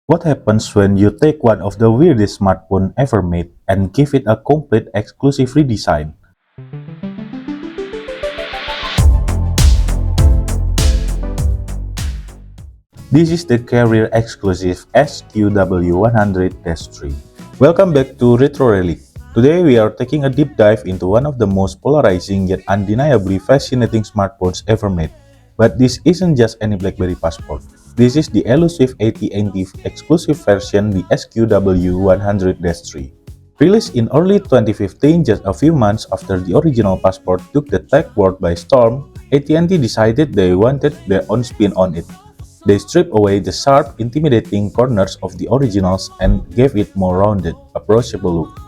What happens when you take one of the weirdest smartphones ever made and give it a complete exclusive redesign? This is the career exclusive SQW100-3. Welcome back to Retro Relic. Today we are taking a deep dive into one of the most polarizing yet undeniably fascinating smartphones ever made. But this isn't just any BlackBerry passport. This is the elusive AT&T exclusive version, the SQW100-3. Released in early 2015, just a few months after the original passport took the tech world by storm, AT&T decided they wanted their own spin on it. They stripped away the sharp, intimidating corners of the originals and gave it more rounded, approachable look.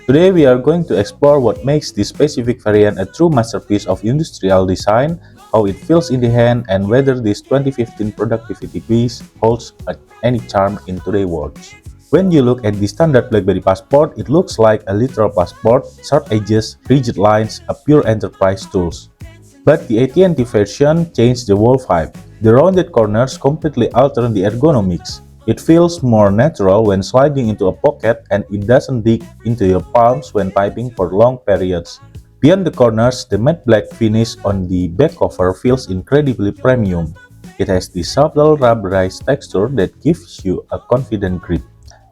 Today we are going to explore what makes this specific variant a true masterpiece of industrial design, how it feels in the hand, and whether this 2015 productivity piece holds any charm in today's world. When you look at the standard BlackBerry passport, it looks like a literal passport, sharp edges, rigid lines, a pure enterprise tool. But the AT&T version changed the whole vibe. The rounded corners completely alter the ergonomics. It feels more natural when sliding into a pocket, and it doesn't dig into your palms when typing for long periods. Beyond the corners, the matte black finish on the back cover feels incredibly premium. It has the subtle rubberized texture that gives you a confident grip.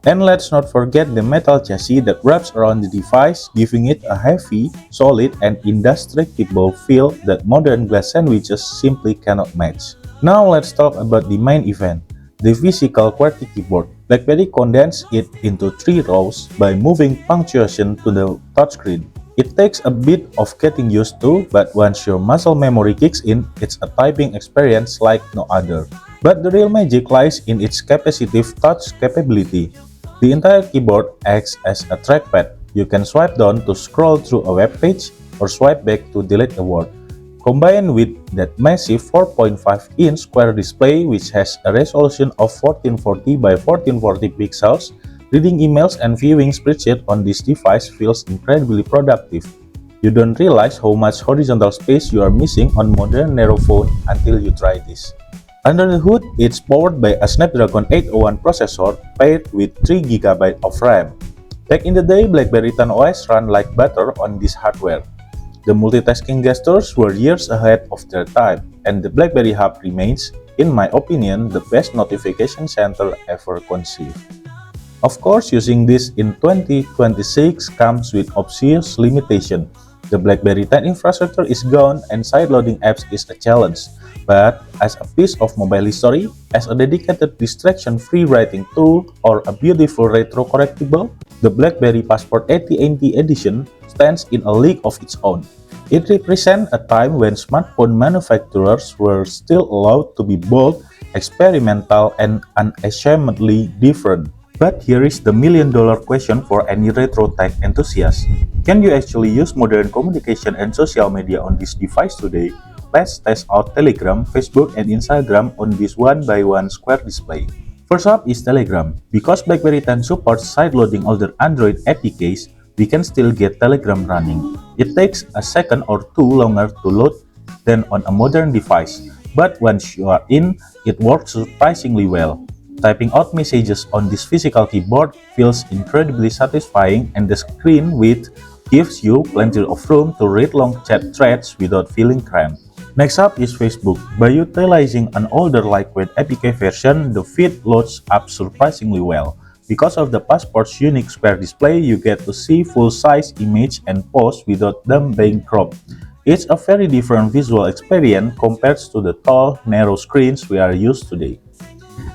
And let's not forget the metal chassis that wraps around the device, giving it a heavy, solid, and indestructible feel that modern glass sandwiches simply cannot match. Now let's talk about the main event, the physical QWERTY keyboard. BlackBerry condensed it into 3 rows by moving punctuation to the touchscreen. It takes a bit of getting used to, but once your muscle memory kicks in, it's a typing experience like no other. But the real magic lies in its capacitive touch capability. The entire keyboard acts as a trackpad. You can swipe down to scroll through a web page or swipe back to delete a word. Combined with that massive 4.5-inch square display, which has a resolution of 1440 by 1440 pixels, reading emails and viewing spreadsheets on this device feels incredibly productive. You don't realize how much horizontal space you are missing on modern narrow phone until you try this. Under the hood, it's powered by a Snapdragon 801 processor paired with 3GB of RAM. Back in the day, BlackBerry 10 OS ran like butter on this hardware. The multitasking gestures were years ahead of their time, and the BlackBerry Hub remains, in my opinion, the best notification center ever conceived. Of course, using this in 2026 comes with obvious limitations. The BlackBerry 10 infrastructure is gone and sideloading apps is a challenge. But as a piece of mobile history, as a dedicated distraction-free writing tool, or a beautiful retro-correctable, the BlackBerry Passport AT&T Edition stands in a league of its own. It represents a time when smartphone manufacturers were still allowed to be bold, experimental, and unashamedly different. But here is the million-dollar question for any retro tech enthusiast. Can you actually use modern communication and social media on this device today? Let's test out Telegram, Facebook, and Instagram on this one-by-one square display. First up is Telegram. Because BlackBerry 10 supports sideloading older Android APKs, we can still get Telegram running. It takes a second or two longer to load than on a modern device, but once you are in, it works surprisingly well. Typing out messages on this physical keyboard feels incredibly satisfying, and the screen width gives you plenty of room to read long chat threads without feeling cramped. Next up is Facebook. By utilizing an older lightweight APK version, the feed loads up surprisingly well. Because of the passport's unique square display, you get to see full-size image and posts without them being cropped. It's a very different visual experience compared to the tall, narrow screens we are used to today.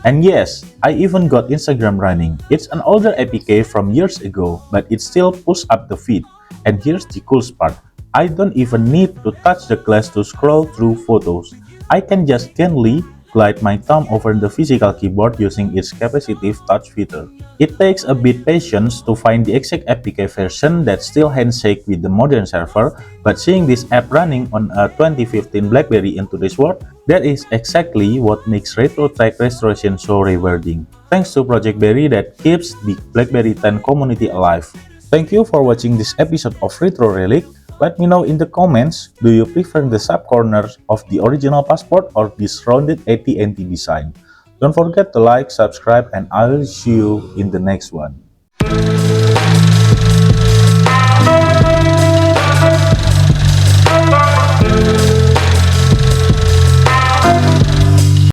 And yes, I even got Instagram running. It's an older APK from years ago, but it still pulls up the feed. And here's the cool part. I don't even need to touch the glass to scroll through photos. I can just gently glide my thumb over the physical keyboard using its capacitive touch feature. It takes a bit patience to find the exact APK version that still handshake with the modern server, but seeing this app running on a 2015 BlackBerry in today's world, that is exactly what makes retro tech restoration so rewarding. Thanks to Project Berry that keeps the BlackBerry 10 community alive. Thank you for watching this episode of Retro Relic. Let me know in the comments, do you prefer the sub corners of the original passport or this rounded AT&T design? Don't forget to like, subscribe, and I'll see you in the next one.